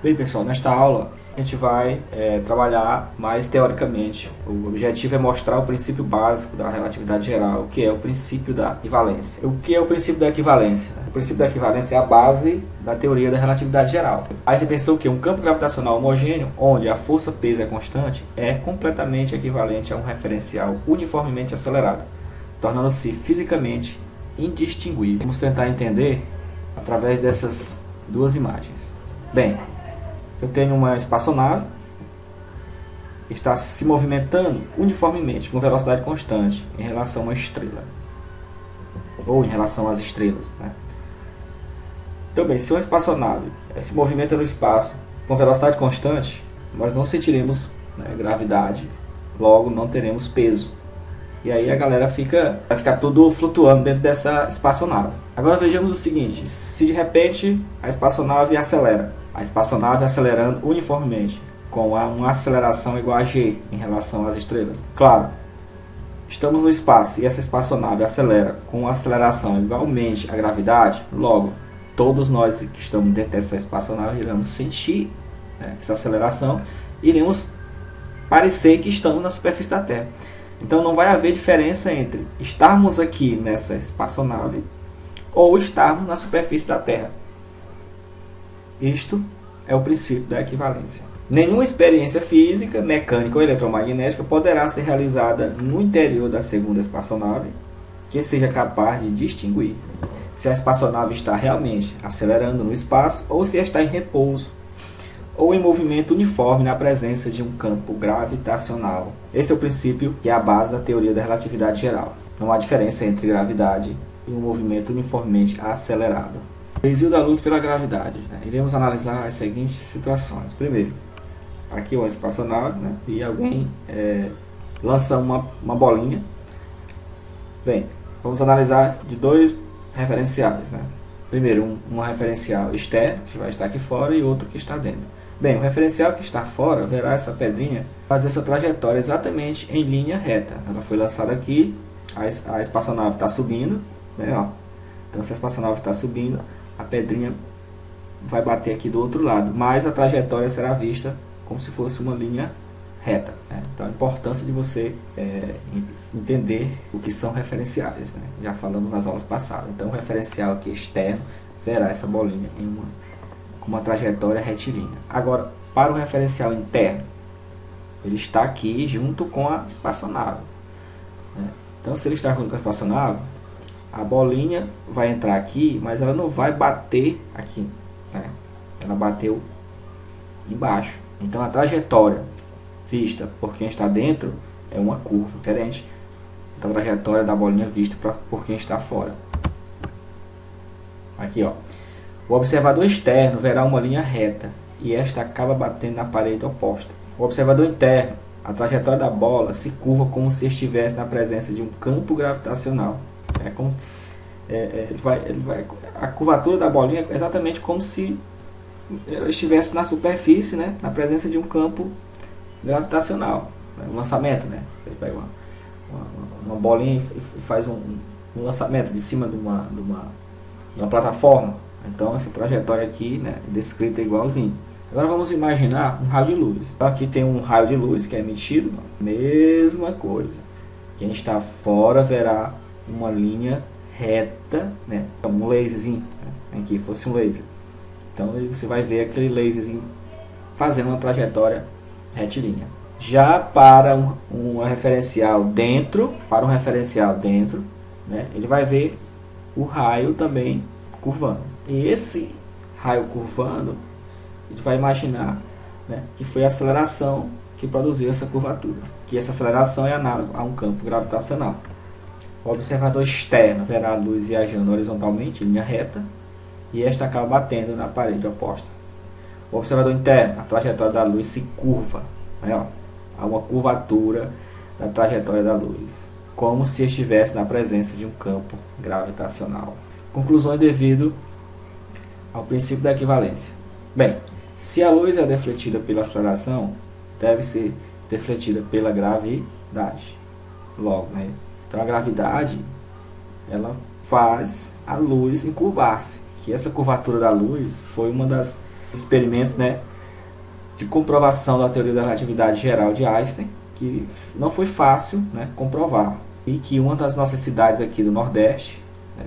Bem, pessoal, nesta aula a gente vai trabalhar mais teoricamente. O objetivo é mostrar o princípio básico da relatividade geral, que é o princípio da equivalência. O que é o princípio da equivalência? O princípio da equivalência é a base da teoria da relatividade geral. Aí você pensou que um campo gravitacional homogêneo, onde a força-peso é constante, é completamente equivalente a um referencial uniformemente acelerado, tornando-se fisicamente indistinguível. Vamos tentar entender através dessas duas imagens. Bem, eu tenho uma espaçonave que está se movimentando uniformemente com velocidade constante em relação a uma estrela, ou em relação às estrelas, né? Então, bem, se uma espaçonave se movimenta no espaço com velocidade constante, nós não sentiremos, né, gravidade, logo não teremos peso. E aí a galera vai ficar tudo flutuando dentro dessa espaçonave. Agora vejamos o seguinte: se de repente a espaçonave acelera, a espaçonave acelerando uniformemente, com uma aceleração igual a g em relação às estrelas. Claro, estamos no espaço e essa espaçonave acelera com uma aceleração igualmente à gravidade, logo, todos nós que estamos dentro dessa espaçonave iremos sentir, né, essa aceleração, iremos parecer que estamos na superfície da Terra. Então não vai haver diferença entre estarmos aqui nessa espaçonave ou estarmos na superfície da Terra. Isto é o princípio da equivalência. Nenhuma experiência física, mecânica ou eletromagnética poderá ser realizada no interior da segunda espaçonave que seja capaz de distinguir se a espaçonave está realmente acelerando no espaço ou se está em repouso ou em movimento uniforme na presença de um campo gravitacional. Esse é o princípio que é a base da teoria da relatividade geral. Não há diferença entre gravidade e um movimento uniformemente acelerado. Desvio da luz pela gravidade, né? Iremos analisar as seguintes situações. Primeiro, aqui uma espaçonave, né? E alguém lança uma bolinha. Bem, vamos analisar de dois referenciais, né? Primeiro, um referencial externo, que vai estar aqui fora, e outro que está dentro. Bem, o referencial que está fora verá essa pedrinha fazer essa trajetória exatamente em linha reta. Ela foi lançada aqui, a espaçonave está subindo, né, ó. Então, se a espaçonave está subindo, a pedrinha vai bater aqui do outro lado, mas a trajetória será vista como se fosse uma linha reta, né? Então, a importância de você entender o que são referenciais, né? Já falamos nas aulas passadas. Então, o referencial aqui externo verá essa bolinha com uma trajetória retilínea. Agora, para o referencial interno, ele está aqui junto com a espaçonave, né? Então, se ele está junto com a espaçonave, a bolinha vai entrar aqui, mas ela não vai bater aqui, né? Ela bateu embaixo. Então, a trajetória vista por quem está dentro é uma curva diferente da trajetória da bolinha vista por quem está fora. Aqui, ó. O observador externo verá uma linha reta e esta acaba batendo na parede oposta. O observador interno, a trajetória da bola se curva como se estivesse na presença de um campo gravitacional. A curvatura da bolinha é exatamente como se ela estivesse na superfície, né, na presença de um campo gravitacional. Um lançamento, né? Você pega uma bolinha e faz um lançamento de cima de uma plataforma. Então essa trajetória aqui, né, é descrita igualzinho. Agora vamos imaginar um raio de luz. Então aqui tem um raio de luz que é emitido, mesma coisa. Quem está fora verá uma linha reta, né, como um laserzinho, né, aqui fosse um laser. Então aí você vai ver aquele laserzinho fazendo uma trajetória retilínea. Já para um referencial dentro, né, ele vai ver o raio também curvando. E esse raio curvando, ele vai imaginar, né, que foi a aceleração que produziu essa curvatura. Que essa aceleração é análoga a um campo gravitacional. O observador externo verá a luz viajando horizontalmente em linha reta e esta acaba batendo na parede oposta. O observador interno, a trajetória da luz se curva, né, ó. Há uma curvatura da trajetória da luz, como se estivesse na presença de um campo gravitacional. Conclusões devido ao princípio da equivalência. Bem, se a luz é defletida pela aceleração, deve ser defletida pela gravidade. Logo, né? Então a gravidade, ela faz a luz encurvar-se. Que essa curvatura da luz foi uma das experimentos, né, de comprovação da teoria da relatividade geral de Einstein, que não foi fácil, né, comprovar. E que uma das nossas cidades aqui do Nordeste, né,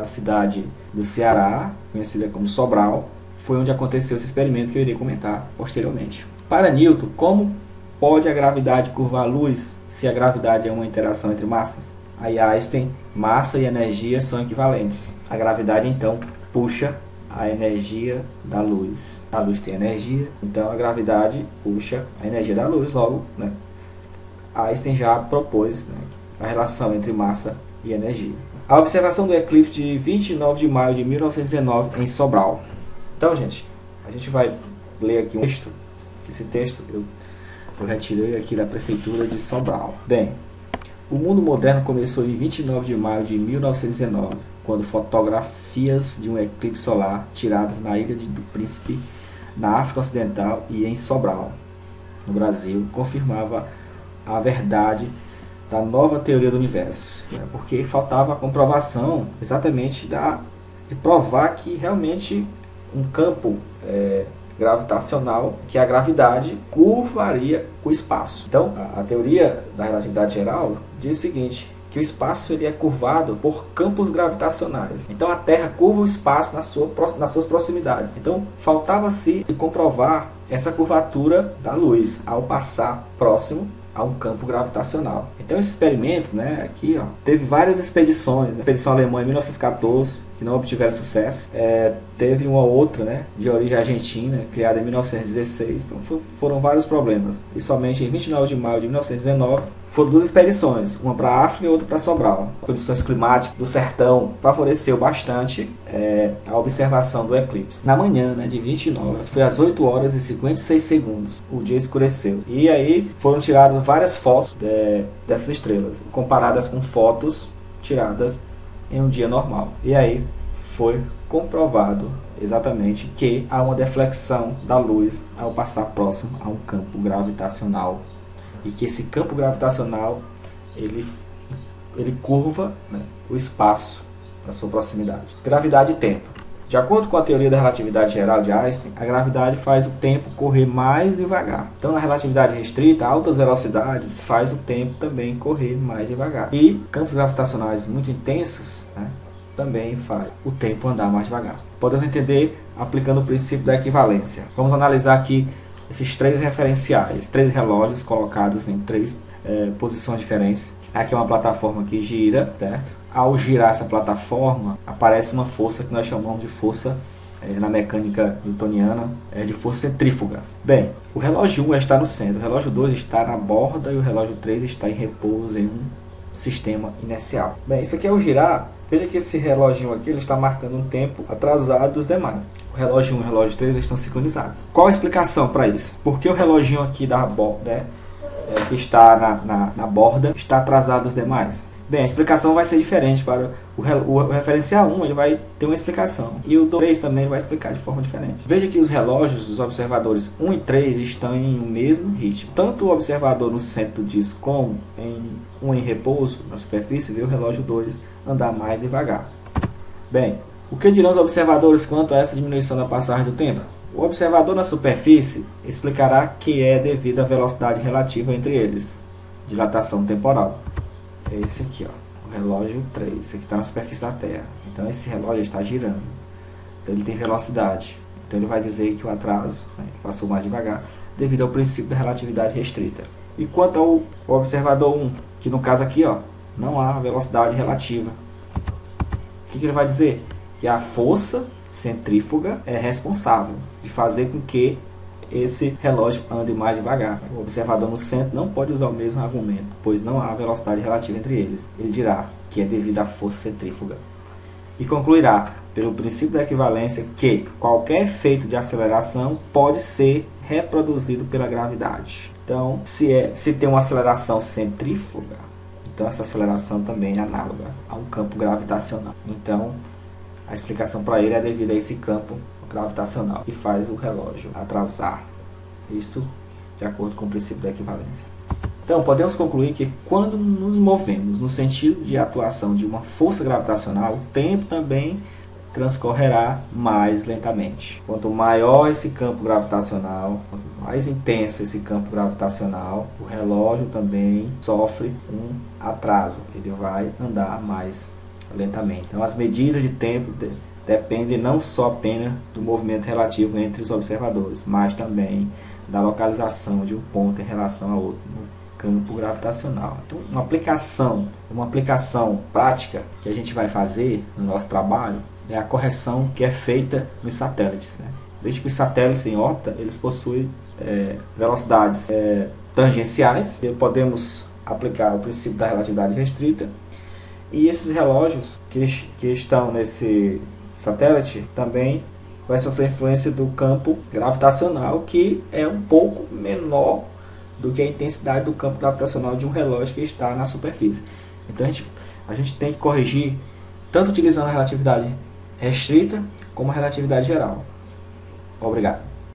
a cidade do Ceará, conhecida como Sobral, foi onde aconteceu esse experimento que eu irei comentar posteriormente. Para Newton, como pode a gravidade curvar a luz se a gravidade é uma interação entre massas? Aí Einstein, massa e energia são equivalentes. A gravidade então puxa a energia da luz. A luz tem energia, então a gravidade puxa a energia da luz. Logo, né, Einstein já propôs, né, a relação entre massa e energia. A observação do eclipse de 29 de maio de 1919 em Sobral. Então, gente, a gente vai ler aqui um texto. Esse texto eu retirei aqui da prefeitura de Sobral. Bem, o mundo moderno começou em 29 de maio de 1919, quando fotografias de um eclipse solar tiradas na ilha do Príncipe, na África Ocidental e em Sobral, no Brasil, confirmava a verdade da nova teoria do universo, né? Porque faltava a comprovação exatamente de provar que realmente um campo gravitacional, que a gravidade curvaria o espaço. Então, a teoria da relatividade geral diz o seguinte, que o espaço ele é curvado por campos gravitacionais. Então, a Terra curva o espaço nas suas proximidades. Então, faltava-se comprovar essa curvatura da luz ao passar próximo a um campo gravitacional. Então esses experimentos, né, aqui, ó, teve várias expedições. A expedição alemã em 1914, que não obtiveram sucesso. Teve uma outra, né, de origem argentina, criada em 1916. Então foram vários problemas. E somente em 29 de maio de 1919 foram duas expedições, uma para a África e outra para Sobral. As condições climáticas do sertão favoreceu bastante a observação do eclipse. Na manhã, né, de 29, foi às 8 horas e 56 segundos, o dia escureceu. E aí foram tiradas várias fotos dessas estrelas, comparadas com fotos tiradas em um dia normal. E aí foi comprovado exatamente que há uma deflexão da luz ao passar próximo a um campo gravitacional. E que esse campo gravitacional ele curva, né, o espaço na sua proximidade. Gravidade e tempo. De acordo com a teoria da relatividade geral de Einstein, a gravidade faz o tempo correr mais devagar. Então, na relatividade restrita, altas velocidades faz o tempo também correr mais devagar. E campos gravitacionais muito intensos, né, também faz o tempo andar mais devagar. Podemos entender aplicando o princípio da equivalência. Vamos analisar aqui esses três referenciais, três relógios colocados em três posições diferentes. Aqui é uma plataforma que gira, certo? Ao girar essa plataforma, aparece uma força que nós chamamos de força, na mecânica newtoniana, de força centrífuga. Bem, o relógio 1 está no centro, o relógio 2 está na borda e o relógio 3 está em repouso em um sistema inercial. Bem, isso aqui é o girar. Veja que esse reloginho aqui ele está marcando um tempo atrasado dos demais. O relógio 1 e o relógio 3 eles estão sincronizados. Qual a explicação para isso? Porque o reloginho aqui da borda, que está na borda, está atrasado dos demais? Bem, a explicação vai ser diferente para o referencial 1, ele vai ter uma explicação. E o 3 também vai explicar de forma diferente. Veja que os relógios dos observadores 1 e 3 estão em um mesmo ritmo. Tanto o observador no centro do disco como um em repouso na superfície, vê o relógio 2 andar mais devagar. Bem, o que dirão os observadores quanto a essa diminuição da passagem do tempo? O observador na superfície explicará que é devido à velocidade relativa entre eles, dilatação temporal. Esse aqui, ó, o relógio 3, esse aqui está na superfície da Terra. Então esse relógio está girando, então ele tem velocidade. Então ele vai dizer que o atraso, né, passou mais devagar, devido ao princípio da relatividade restrita. E quanto ao observador 1, que no caso aqui, ó, não há velocidade relativa. O que ele vai dizer? Que a força centrífuga é responsável de fazer com que esse relógio ande mais devagar. O observador no centro não pode usar o mesmo argumento, pois não há velocidade relativa entre eles. Ele dirá que é devido à força centrífuga. E concluirá, pelo princípio da equivalência, que qualquer efeito de aceleração pode ser reproduzido pela gravidade. Então, se tem uma aceleração centrífuga, então essa aceleração também é análoga a um campo gravitacional. Então, a explicação para ele é devido a esse campo gravitacional que faz o relógio atrasar. Isto de acordo com o princípio da equivalência. Então, podemos concluir que quando nos movemos no sentido de atuação de uma força gravitacional, o tempo também transcorrerá mais lentamente. Quanto maior esse campo gravitacional, quanto mais intenso esse campo gravitacional, o relógio também sofre um atraso, ele vai andar mais lentamente. Então as medidas de tempo dependem não só apenas do movimento relativo entre os observadores, mas também da localização de um ponto em relação ao outro no campo gravitacional. Então uma aplicação prática que a gente vai fazer no nosso trabalho é a correção que é feita nos satélites, né? Desde que os satélites em órbita, eles possuem velocidades tangenciais, e podemos aplicar o princípio da relatividade restrita, e esses relógios que estão nesse satélite também vai sofrer influência do campo gravitacional, que é um pouco menor do que a intensidade do campo gravitacional de um relógio que está na superfície. Então a gente tem que corrigir tanto utilizando a relatividade restrita como a relatividade geral. Obrigado.